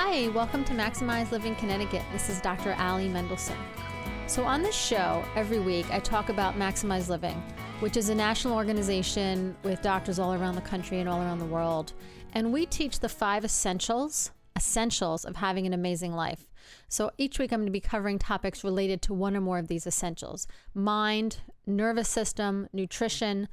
Hi, welcome to Maximize Living Connecticut. This is Dr. Ali Mendelson. So on this show, every week, I talk about Maximize Living, which is a national organization with doctors all around the country and all around the world. And we teach the 5 essentials of having an amazing life. So each week I'm going to be covering topics related to one or more of these essentials: mind, nervous system, nutrition,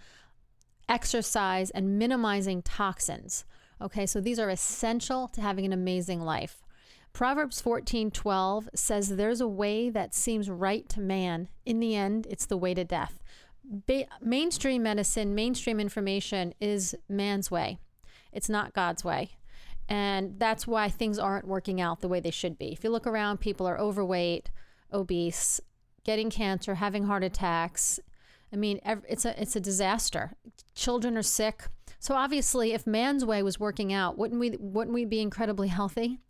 exercise, and minimizing toxins. Okay, so these are essential to having an amazing life. Proverbs 14:12 says there's a way that seems right to man. In the end, it's the way to death. Mainstream medicine, mainstream information is man's way. It's not God's way. And that's why things aren't working out the way they should be. If you look around, people are overweight, obese, getting cancer, having heart attacks. I mean, it's a disaster. Children are sick. So obviously, if man's way was working out, wouldn't we be incredibly healthy?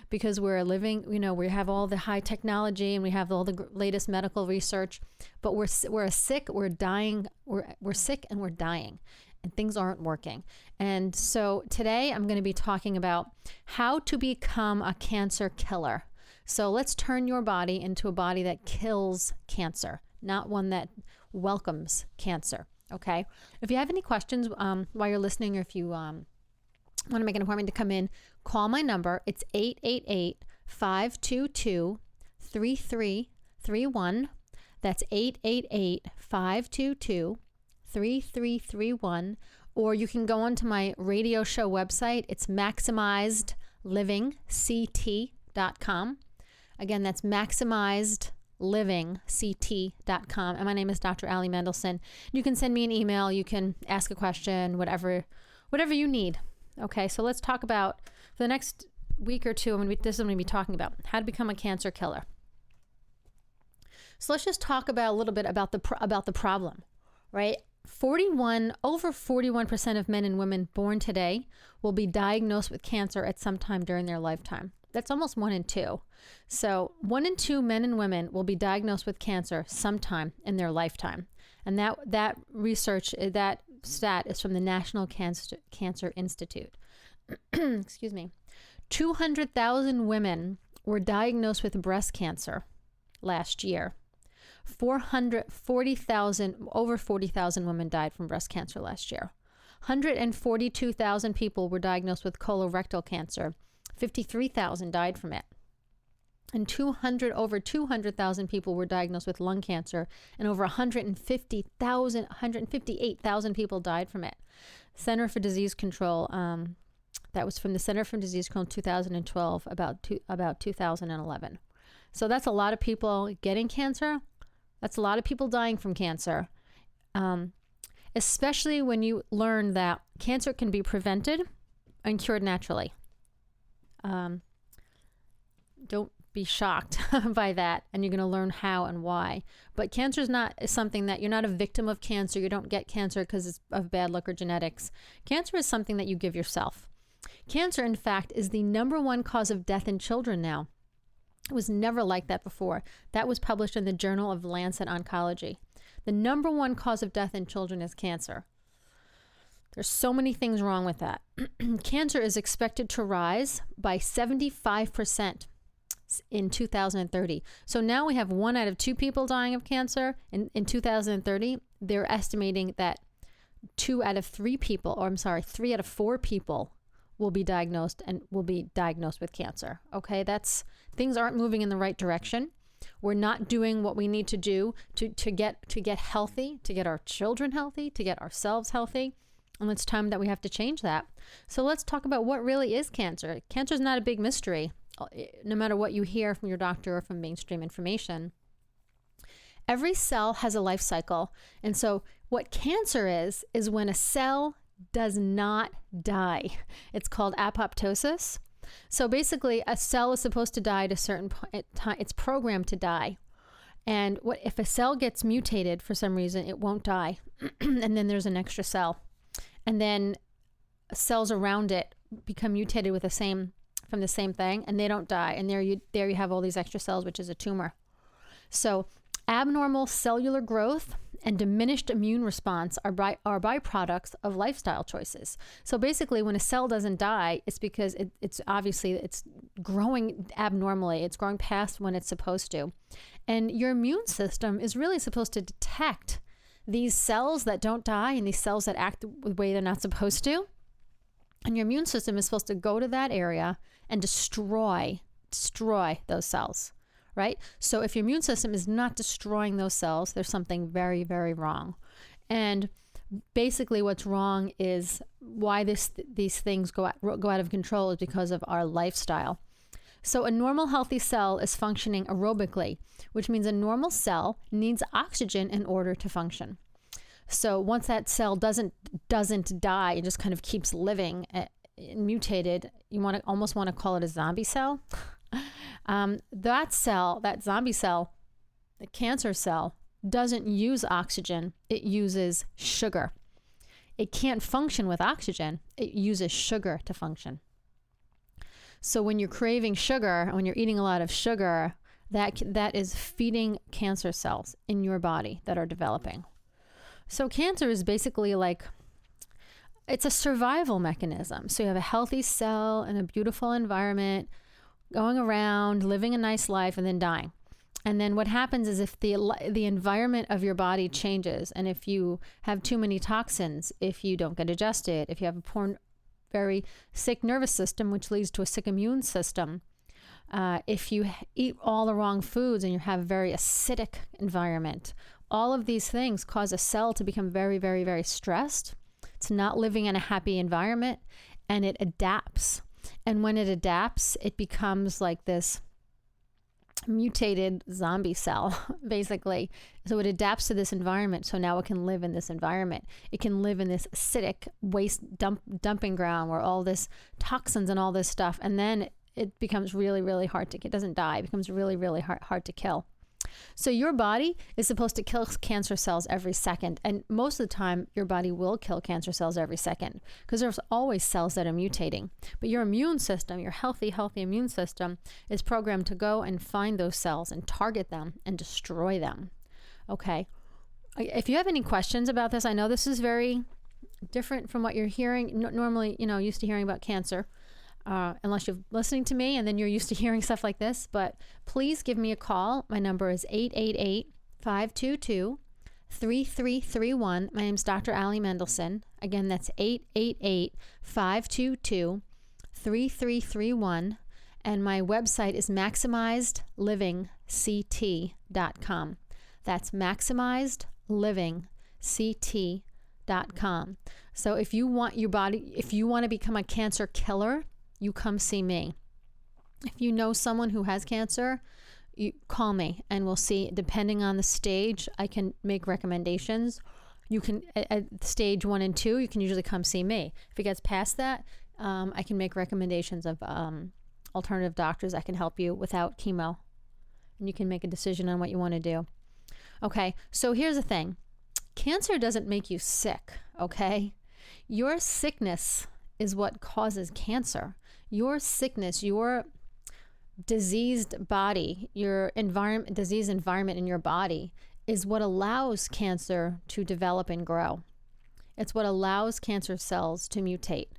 Because we're living, we have all the high technology and we have all the latest medical research, but we're sick, we're dying, we're sick and we're dying, and things aren't working. And so today I'm going to be talking about how to become a cancer killer. So let's turn your body into a body that kills cancer, not one that welcomes cancer. Okay. If you have any questions while you're listening, or if you want to make an appointment to come in, call my number. It's 888-522-3331. That's 888-522-3331. Or you can go onto my radio show website. It's maximizedlivingct.com. Again, that's maximizedlivingct.com. And my name is Dr. Ali Mendelson. You can send me an email. You can ask a question, whatever you need. Okay, so let's talk about, for the next week or two, this is what I'm going to be talking about, how to become a cancer killer. So let's just talk about a little bit about the problem, right? Over 41% of men and women born today will be diagnosed with cancer at some time during their lifetime. That's almost 1 in 2. So 1 in 2 men and women will be diagnosed with cancer sometime in their lifetime. And that research, that stat is from the National Cancer Institute. Excuse me. 200,000 women were diagnosed with breast cancer last year. Over 40,000 women died from breast cancer last year. 142,000 people were diagnosed with colorectal cancer. 53,000 died from it. And over 200,000 people were diagnosed with lung cancer, and over 158,000 people died from it. Center for Disease Control, that was from the Center for Disease Control in 2012, about 2011. So that's a lot of people getting cancer. That's a lot of people dying from cancer, especially when you learn that cancer can be prevented and cured naturally. Don't be shocked by that, and you're going to learn how and why. But cancer is not something that you're not a victim of cancer. You don't get cancer because it's of bad luck or genetics. Cancer is something that you give yourself. Cancer, in fact, is the #1 cause of death in children now. It was never like that before. That was published in the Journal of Lancet Oncology. The #1 cause of death in children is cancer. There's so many things wrong with that. Cancer is expected to rise by 75% in 2030. So now we have 1 out of 2 people dying of cancer. In 2030, they're estimating that 3 out of 4 people will be diagnosed with cancer. Okay, things aren't moving in the right direction. We're not doing what we need to do to get healthy, to get our children healthy, to get ourselves healthy. And it's time that we have to change that. So let's talk about what really is cancer. Cancer is not a big mystery, no matter what you hear from your doctor or from mainstream information. Every cell has a life cycle. And so what cancer is when a cell does not die. It's called apoptosis. So basically, a cell is supposed to die at a certain point. It's programmed to die. And if a cell gets mutated for some reason, it won't die. And then there's an extra cell. And then cells around it become mutated from the same thing, and they don't die. And there you have all these extra cells, which is a tumor. So abnormal cellular growth and diminished immune response are byproducts of lifestyle choices. So basically, when a cell doesn't die, it's because it's growing abnormally. It's growing past when it's supposed to. And your immune system is really supposed to detect these cells that don't die and these cells that act the way they're not supposed to. And your immune system is supposed to go to that area and destroy those cells, right? So if your immune system is not destroying those cells, there's something very, very wrong. And basically what's wrong is why these things go out of control is because of our lifestyle. So a normal healthy cell is functioning aerobically, which means a normal cell needs oxygen in order to function. So once that cell doesn't die, it just kind of keeps living, mutated. You almost want to call it a zombie cell. That zombie cell, the cancer cell, doesn't use oxygen. It uses sugar. It can't function with oxygen. It uses sugar to function. So when you're craving sugar, when you're eating a lot of sugar, that is feeding cancer cells in your body that are developing. So cancer is basically it's a survival mechanism. So you have a healthy cell in a beautiful environment, going around, living a nice life, and then dying. And then what happens is if the environment of your body changes, and if you have too many toxins, if you don't get adjusted, if you have a very sick nervous system, which leads to a sick immune system, if you eat all the wrong foods and you have a very acidic environment, all of these things cause a cell to become very, very, very stressed. It's not living in a happy environment, and it adapts. And when it adapts, it becomes like this mutated zombie cell, basically. So it adapts to this environment. So now it can live in this environment. It can live in this acidic waste dumping ground where all this toxins and all this stuff. And then it becomes really, really hard to, it doesn't die. It becomes really, really hard to kill. So your body is supposed to kill cancer cells every second. And most of the time, your body will kill cancer cells every second because there's always cells that are mutating. But your immune system, your healthy immune system, is programmed to go and find those cells and target them and destroy them. Okay. If you have any questions about this, I know this is very different from what you're hearing. Normally, used to hearing about cancer. Unless you're listening to me and then you're used to hearing stuff like this, but please give me a call. My number is 888-522-3331. My name's Dr. Ali Mendelsohn. Again, that's 888-522-3331. And my website is maximizedlivingct.com. That's maximizedlivingct.com. So if you want to become a cancer killer, you come see me. If you know someone who has cancer, you call me and we'll see. Depending on the stage, I can make recommendations. You can, at stage 1 and 2, you can usually come see me. If it gets past that, I can make recommendations of alternative doctors that can help you without chemo. And you can make a decision on what you want to do. Okay, so here's the thing. Cancer doesn't make you sick, okay? Your sickness is what causes cancer. Your sickness, your diseased body, your diseased environment in your body is what allows cancer to develop and grow. It's what allows cancer cells to mutate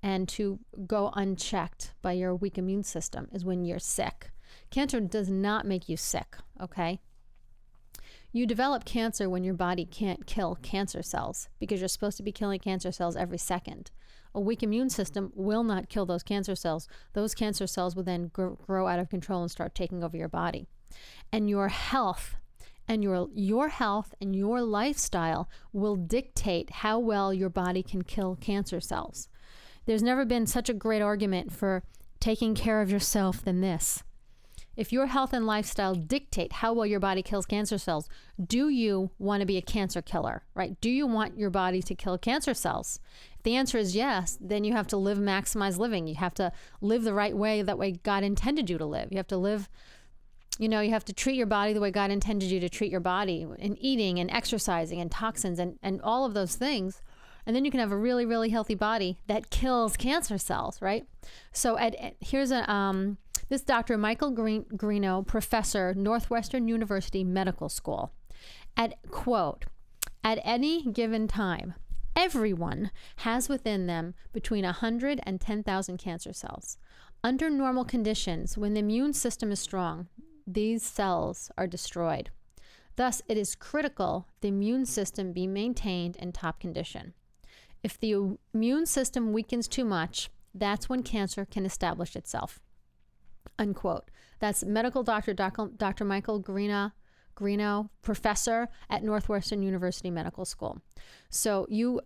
and to go unchecked by your weak immune system is when you're sick. Cancer does not make you sick, okay? You develop cancer when your body can't kill cancer cells because you're supposed to be killing cancer cells every second. A weak immune system will not kill those cancer cells. Those cancer cells will then grow out of control and start taking over your body. And your health and your health and your lifestyle will dictate how well your body can kill cancer cells. There's never been such a great argument for taking care of yourself than this. If your health and lifestyle dictate how well your body kills cancer cells, do you want to be a cancer killer, right? Do you want your body to kill cancer cells? If the answer is yes, then you have to live maximized living. You have to live the right way, that way God intended you to live. You have to live, you have to treat your body the way God intended you to treat your body, in eating and exercising and toxins and all of those things. And then you can have a really, really healthy body that kills cancer cells, right? So here's this Dr. Michael Greeno, professor, Northwestern University Medical School. At any given time, everyone has within them between 100 and 10,000 cancer cells. Under normal conditions, when the immune system is strong, these cells are destroyed. Thus, it is critical the immune system be maintained in top condition. If the immune system weakens too much, that's when cancer can establish itself. Unquote. That's medical doctor Dr. Michael Greeno, professor at Northwestern University Medical School. So you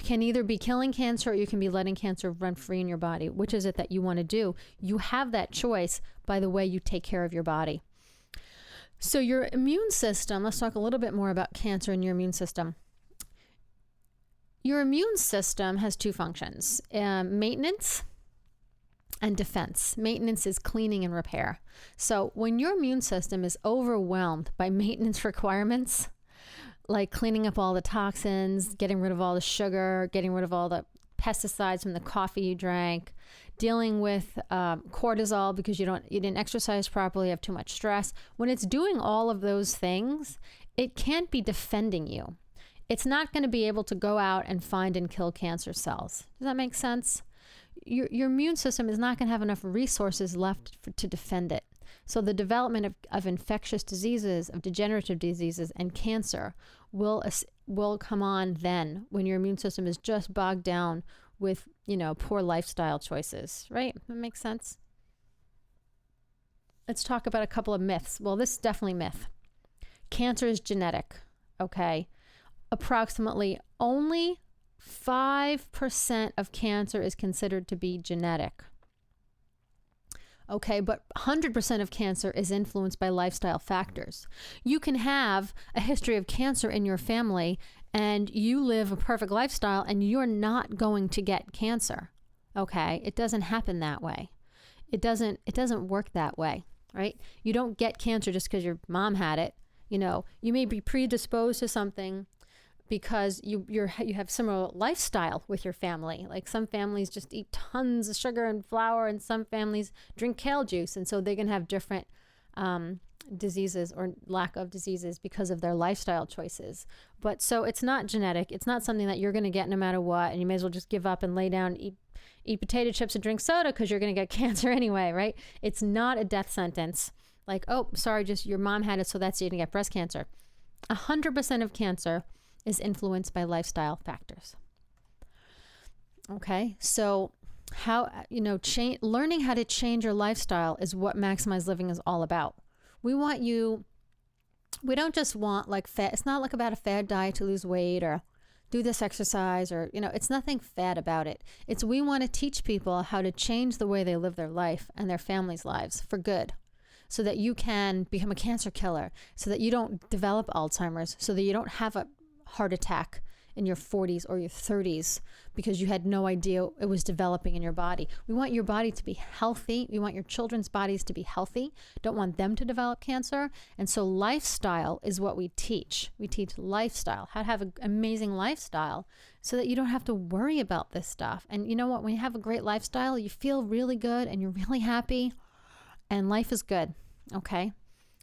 can either be killing cancer or you can be letting cancer run free in your body. Which is it that you want to do? You have that choice by the way you take care of your body. So your immune system, let's talk a little bit more about cancer and your immune system. Your immune system has two functions, maintenance and defense. Maintenance is cleaning and repair. So when your immune system is overwhelmed by maintenance requirements, like cleaning up all the toxins, getting rid of all the sugar, getting rid of all the pesticides from the coffee you drank, dealing with cortisol because you didn't exercise properly, you have too much stress. When it's doing all of those things, it can't be defending you. It's not going to be able to go out and find and kill cancer cells. Does that make sense? Your immune system is not going to have enough resources left to defend it. So the development of infectious diseases, of degenerative diseases, and cancer will come on then when your immune system is just bogged down with, poor lifestyle choices, right? That makes sense. Let's talk about a couple of myths. Well, this is definitely myth. Cancer is genetic, okay? Approximately only 5% of cancer is considered to be genetic. Okay, but 100% of cancer is influenced by lifestyle factors. You can have a history of cancer in your family and you live a perfect lifestyle and you're not going to get cancer. Okay, it doesn't happen that way. It doesn't work that way, right? You don't get cancer just because your mom had it. You may be predisposed to something because you have similar lifestyle with your family. Like some families just eat tons of sugar and flour, and some families drink kale juice, and so they can have different diseases or lack of diseases because of their lifestyle choices. But so it's not genetic. It's not something that you're going to get no matter what, and you may as well just give up and lay down and eat potato chips and drink soda because you're going to get cancer anyway, right? It's not a death sentence. Like, oh, sorry, just your mom had it, so that's you're going to get breast cancer. 100% of cancer is influenced by lifestyle factors. Okay, so how, learning how to change your lifestyle is what Maximized Living is all about. We don't just want it's not like about a fad diet to lose weight or do this exercise or, it's nothing fad about it. It's we want to teach people how to change the way they live their life and their families' lives for good, so that you can become a cancer killer, so that you don't develop Alzheimer's, so that you don't have a heart attack in your 40s or your 30s because you had no idea it was developing in your body. We want your body to be healthy. We want your children's bodies to be healthy. Don't want them to develop cancer. And so lifestyle is what we teach. We teach lifestyle, how to have an amazing lifestyle so that you don't have to worry about this stuff. And you know what? When you have a great lifestyle, you feel really good and you're really happy and life is good. Okay?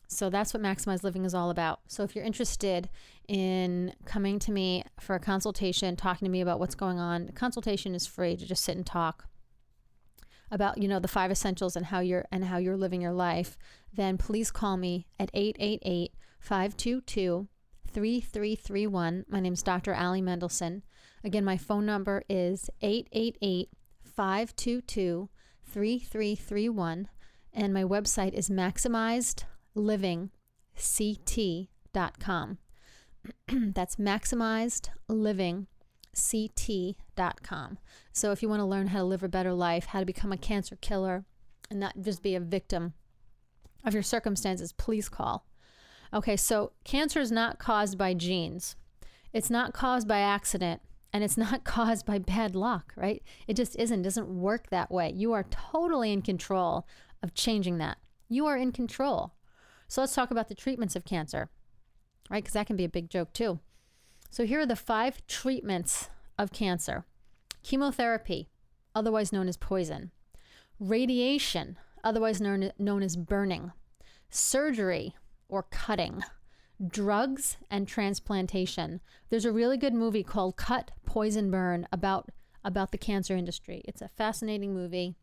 So that's what Maximized Living is all about. So if you're interested in coming to me for a consultation, talking to me about what's going on, the consultation is free to just sit and talk about, the 5 essentials and how you're living your life, then please call me at 888-522-3331. My name is Dr. Ali Mendelson. Again, my phone number is 888-522-3331. And my website is maximizedlivingct.com. That's maximizedlivingct.com. So if you want to learn how to live a better life, how to become a cancer killer, and not just be a victim of your circumstances, please call. Okay, so cancer is not caused by genes. It's not caused by accident. And it's not caused by bad luck, right? It just isn't. It doesn't work that way. You are totally in control of changing that. You are in control. So let's talk about the treatments of cancer, right? Because that can be a big joke too. So here are the 5 treatments of cancer. Chemotherapy, otherwise known as poison. Radiation, otherwise known as burning. Surgery or cutting. drugs and transplantation. There's a really good movie called Cut, Poison, Burn about the cancer industry. It's a fascinating movie.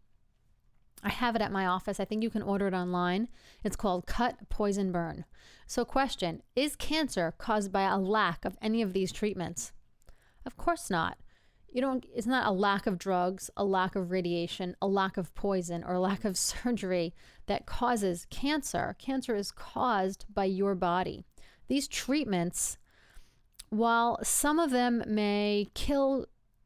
I have it at my office. I think you can order it online. It's called Cut, Poison, Burn. So question, is cancer caused by a lack of any of these treatments? Of course not. It's not a lack of drugs, a lack of radiation, a lack of poison, or a lack of surgery that causes cancer. Cancer is caused by your body. These treatments, while some of them may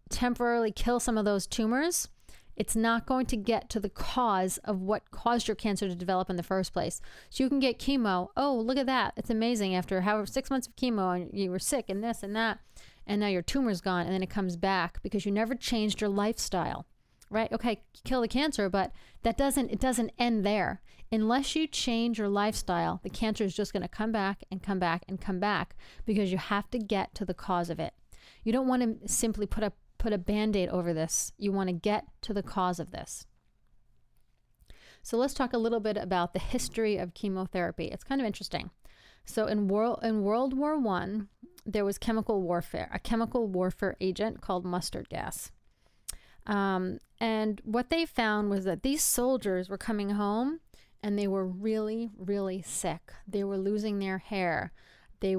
temporarily kill some of those tumors, it's not going to get to the cause of what caused your cancer to develop in the first place. So you can get chemo. Oh, look at that. It's amazing. After 6 months of chemo and you were sick and this and that, and now your tumor's gone, and then it comes back because you never changed your lifestyle, right? Okay, kill the cancer, but it doesn't end there. Unless you change your lifestyle, the cancer is just going to come back and come back and come back because you have to get to the cause of it. You don't want to simply put a Band-Aid over this. You want to get to the cause of this. So let's talk a little bit about the history of chemotherapy. It's kind of interesting. So in World War I, there was a chemical warfare agent called mustard gas. And what they found was that these soldiers were coming home and they were really, really sick. They were losing their hair. They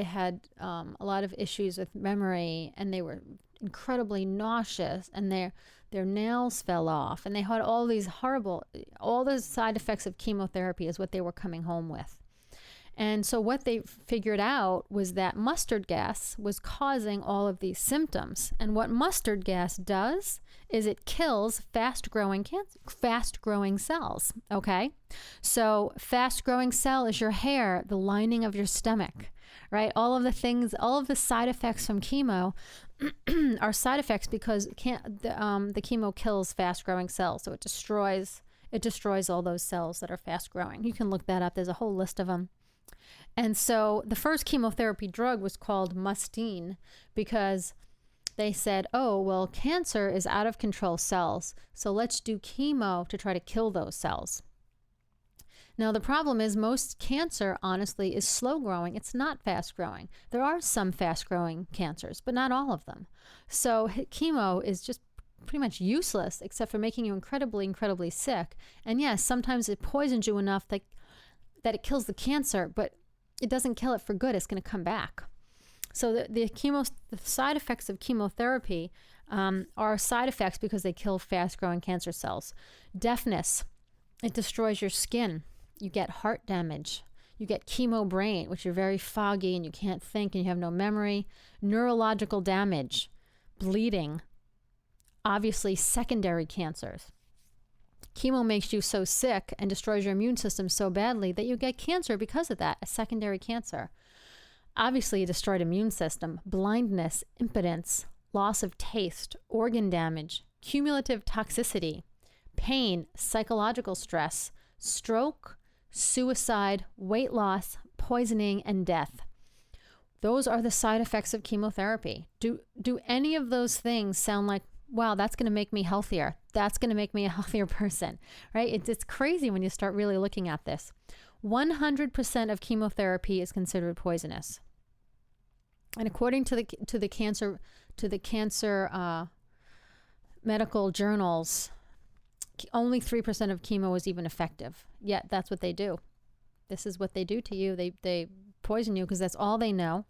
had a lot of issues with memory, and they were incredibly nauseous, and their nails fell off, and they had all the side effects of chemotherapy is what they were coming home with. And so what they figured out was that mustard gas was causing all of these symptoms. And what mustard gas does is it kills fast-growing cells, okay? So fast-growing cell is your hair, the lining of your stomach, right? All of the side effects from chemo are side effects because the chemo kills fast-growing cells. So it destroys all those cells that are fast-growing. You can look that up. There's a whole list of them. And so the first chemotherapy drug was called Mustine because they said, oh, well, cancer is out of control cells, so let's do chemo to try to kill those cells. Now, the problem is most cancer, honestly, is slow growing. It's not fast growing. There are some fast growing cancers, but not all of them. So chemo is just pretty much useless except for making you incredibly, incredibly sick. And yes, sometimes it poisons you enough that it kills the cancer, but it doesn't kill it for good. It's going to come back. So the side effects of chemotherapy are side effects because they kill fast-growing cancer cells. Deafness, it destroys your skin. You get heart damage. You get chemo brain, which you're very foggy and you can't think and you have no memory. Neurological damage, bleeding, obviously secondary cancers. Chemo makes you so sick and destroys your immune system so badly that you get cancer because of that, a secondary cancer. Obviously, a destroyed immune system, blindness, impotence, loss of taste, organ damage, cumulative toxicity, pain, psychological stress, stroke, suicide, weight loss, poisoning, and death. Those are the side effects of chemotherapy. Do any of those things sound like, wow, that's going to make me healthier? That's going to make me a healthier person, right? It's crazy when you start really looking at this. 100% of chemotherapy is considered poisonous. And according to the cancer medical journals, only 3% of chemo is even effective. Yet that's what they do. This is what they do to you. They poison you because that's all they know.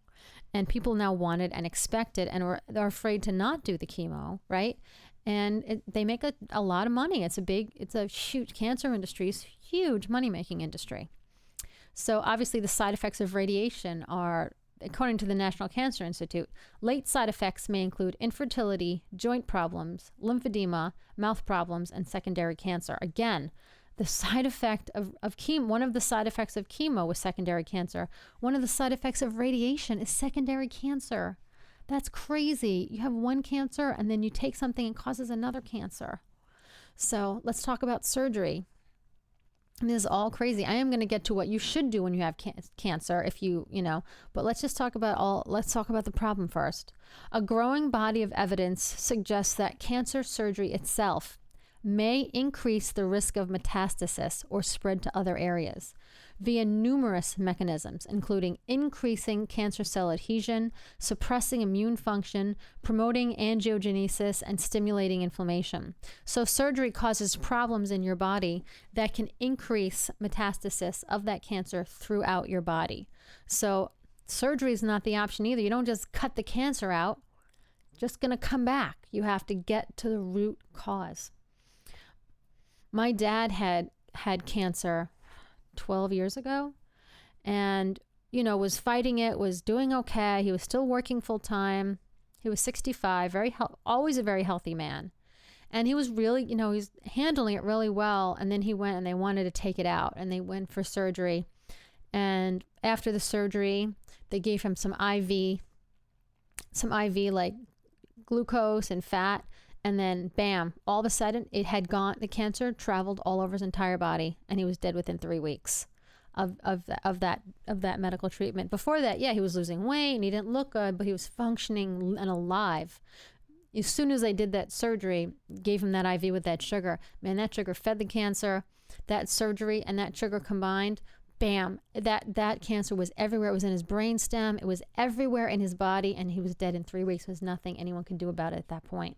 And people now want it and expect it and are afraid to not do the chemo, right? And they make a lot of money. It's a huge cancer industry, it's a huge money-making industry. So obviously the side effects of radiation are, according to the National Cancer Institute, late side effects may include infertility, joint problems, lymphedema, mouth problems, and secondary cancer. Again, the side effect of chemo, one of the side effects of chemo was secondary cancer. One of the side effects of radiation is secondary cancer. That's crazy. You have one cancer and then you take something and causes another cancer. So let's talk about surgery. This is all crazy. I am going to get to what you should do when you have cancer, but let's talk about the problem first. A growing body of evidence suggests that cancer surgery itself may increase the risk of metastasis or spread to other areas. via numerous mechanisms, including increasing cancer cell adhesion, suppressing immune function, promoting angiogenesis, and stimulating inflammation. So surgery causes problems in your body that can increase metastasis of that cancer throughout your body. So surgery is not the option either. You don't just cut the cancer out, just going to come back. You have to get to the root cause. My dad had cancer 12 years ago and, was fighting it, was doing okay. He was still working full time. He was 65, always a very healthy man. And he was really, he's handling it really well. And then he went and they wanted to take it out and they went for surgery. And after the surgery, they gave him some IV like glucose and fat. And then bam, all of a sudden it had gone, the cancer traveled all over his entire body and he was dead within 3 weeks of that medical treatment. Before that, yeah, he was losing weight and he didn't look good, but he was functioning and alive. As soon as they did that surgery, gave him that IV with that sugar, man, that sugar fed the cancer. That surgery and that sugar combined, bam, that cancer was everywhere. It was in his brainstem. It was everywhere in his body and he was dead in 3 weeks. There's nothing anyone could do about it at that point.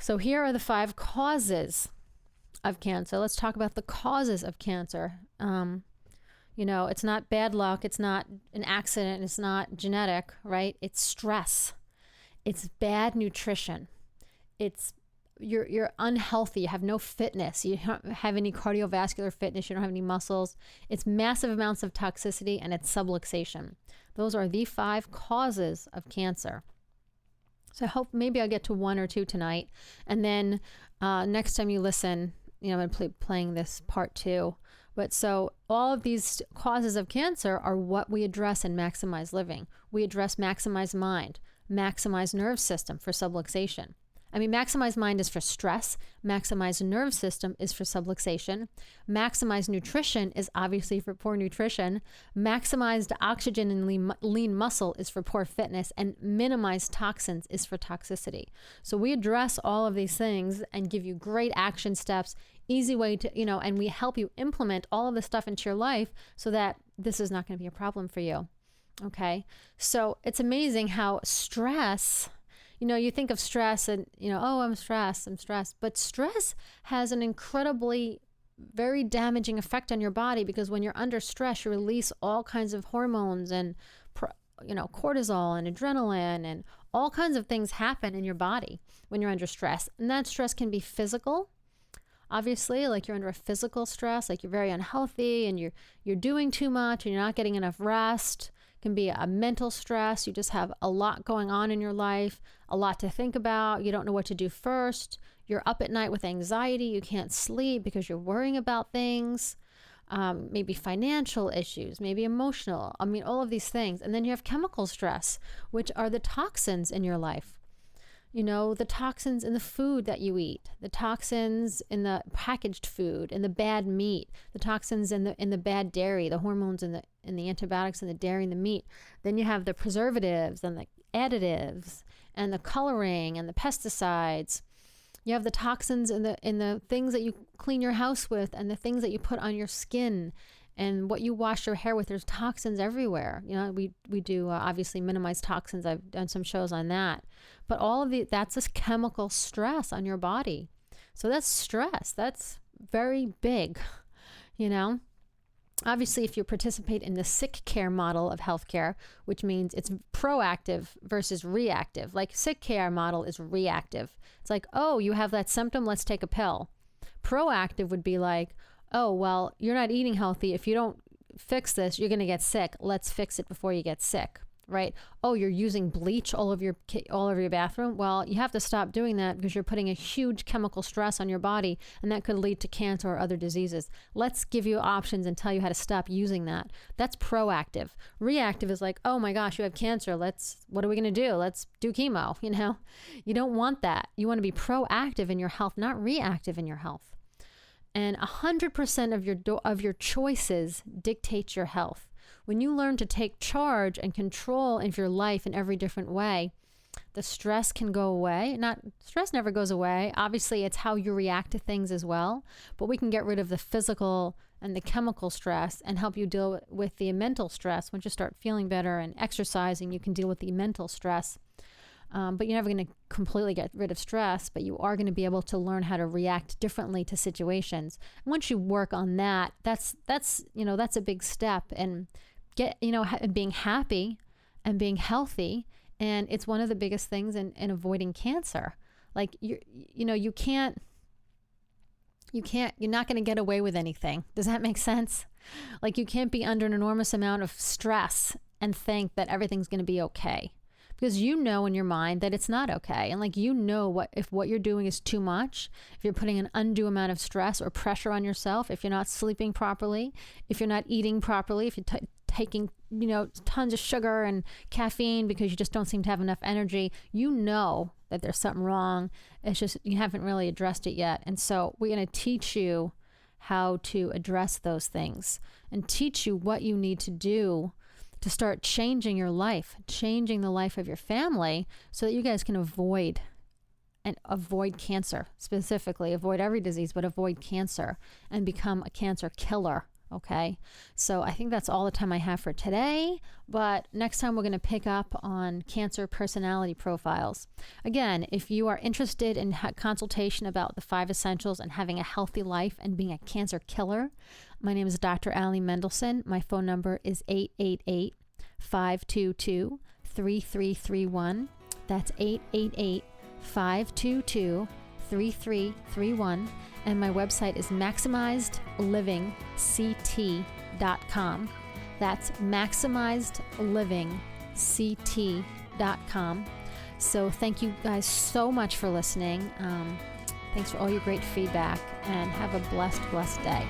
So here are the 5 causes of cancer. Let's talk about the causes of cancer. It's not bad luck. It's not an accident. It's not genetic, right? It's stress. It's bad nutrition. It's you're unhealthy. You have no fitness. You don't have any cardiovascular fitness. You don't have any muscles. It's massive amounts of toxicity and it's subluxation. Those are the 5 causes of cancer. So I hope maybe I'll get to 1 or 2 tonight. And then next time you listen, I'm going to playing this part 2. But so all of these causes of cancer are what we address in Maximize Living. We address Maximize Mind, Maximize Nerve System for subluxation. Maximize Mind is for stress. Maximize Nerve System is for subluxation. Maximize Nutrition is obviously for poor nutrition. Maximized Oxygen and lean muscle is for poor fitness. And Minimize Toxins is for toxicity. So we address all of these things and give you great action steps, easy way to, and we help you implement all of this stuff into your life so that this is not going to be a problem for you. Okay? So it's amazing how stress... you think of stress and, I'm stressed. But stress has an incredibly, very damaging effect on your body because when you're under stress, you release all kinds of hormones and, cortisol and adrenaline and all kinds of things happen in your body when you're under stress. And that stress can be physical. Obviously, like you're under a physical stress, like you're very unhealthy and you're doing too much and you're not getting enough rest. Can be a mental stress. You just have a lot going on in your life, a lot to think about. You don't know what to do first. You're up at night with anxiety. You can't sleep because you're worrying about things. Maybe financial issues, maybe emotional. All of these things. And then you have chemical stress, which are the toxins in your life. The toxins in the food that you eat, the toxins in the packaged food, in the bad meat, the toxins in the bad dairy, the hormones in the antibiotics in the dairy and the meat. Then you have the preservatives and the additives and the coloring and the pesticides. You have the toxins in the things that you clean your house with and the things that you put on your skin and what you wash your hair with. There's toxins everywhere. We do obviously minimize toxins. I've done some shows on that. But all of that's this chemical stress on your body. So that's stress. That's very big, Obviously, if you participate in the sick care model of healthcare, which means it's proactive versus reactive. Like sick care model is reactive. It's like, oh, you have that symptom, let's take a pill. Proactive would be like, oh, well, you're not eating healthy. If you don't fix this, you're going to get sick. Let's fix it before you get sick, right? Oh, you're using bleach all over your bathroom. Well, you have to stop doing that because you're putting a huge chemical stress on your body and that could lead to cancer or other diseases. Let's give you options and tell you how to stop using that. That's proactive. Reactive is like, oh my gosh, you have cancer. What are we going to do? Let's do chemo. You don't want that. You want to be proactive in your health, not reactive in your health. And 100% of your choices dictate your health. When you learn to take charge and control of your life in every different way, the stress can go away. Stress never goes away. Obviously, it's how you react to things as well. But we can get rid of the physical and the chemical stress and help you deal with the mental stress. Once you start feeling better and exercising, you can deal with the mental stress. But you're never going to completely get rid of stress, but you are going to be able to learn how to react differently to situations. And once you work on that, that's a big step, and being happy and being healthy. And it's one of the biggest things in avoiding cancer. Like you're not going to get away with anything. Does that make sense? Like you can't be under an enormous amount of stress and think that everything's going to be okay. Because you know in your mind that it's not okay. And if what you're doing is too much, if you're putting an undue amount of stress or pressure on yourself, if you're not sleeping properly, if you're not eating properly, if you're taking, tons of sugar and caffeine because you just don't seem to have enough energy, you know that there's something wrong. It's just you haven't really addressed it yet. And so we're going to teach you how to address those things and teach you what you need to do to start changing your life, changing the life of your family, so that you guys can avoid cancer, specifically avoid every disease, but avoid cancer and become a cancer killer. Okay. So I think that's all the time I have for today, but next time we're going to pick up on cancer personality profiles. Again, if you are interested in consultation about the 5 essentials and having a healthy life and being a cancer killer, my name is Dr. Ali Mendelsohn. My phone number is 888-522-3331. That's 888-522-3331. And my website is maximizedlivingct.com. That's maximizedlivingct.com. So thank you guys so much for listening. Thanks for all your great feedback, and have a blessed day.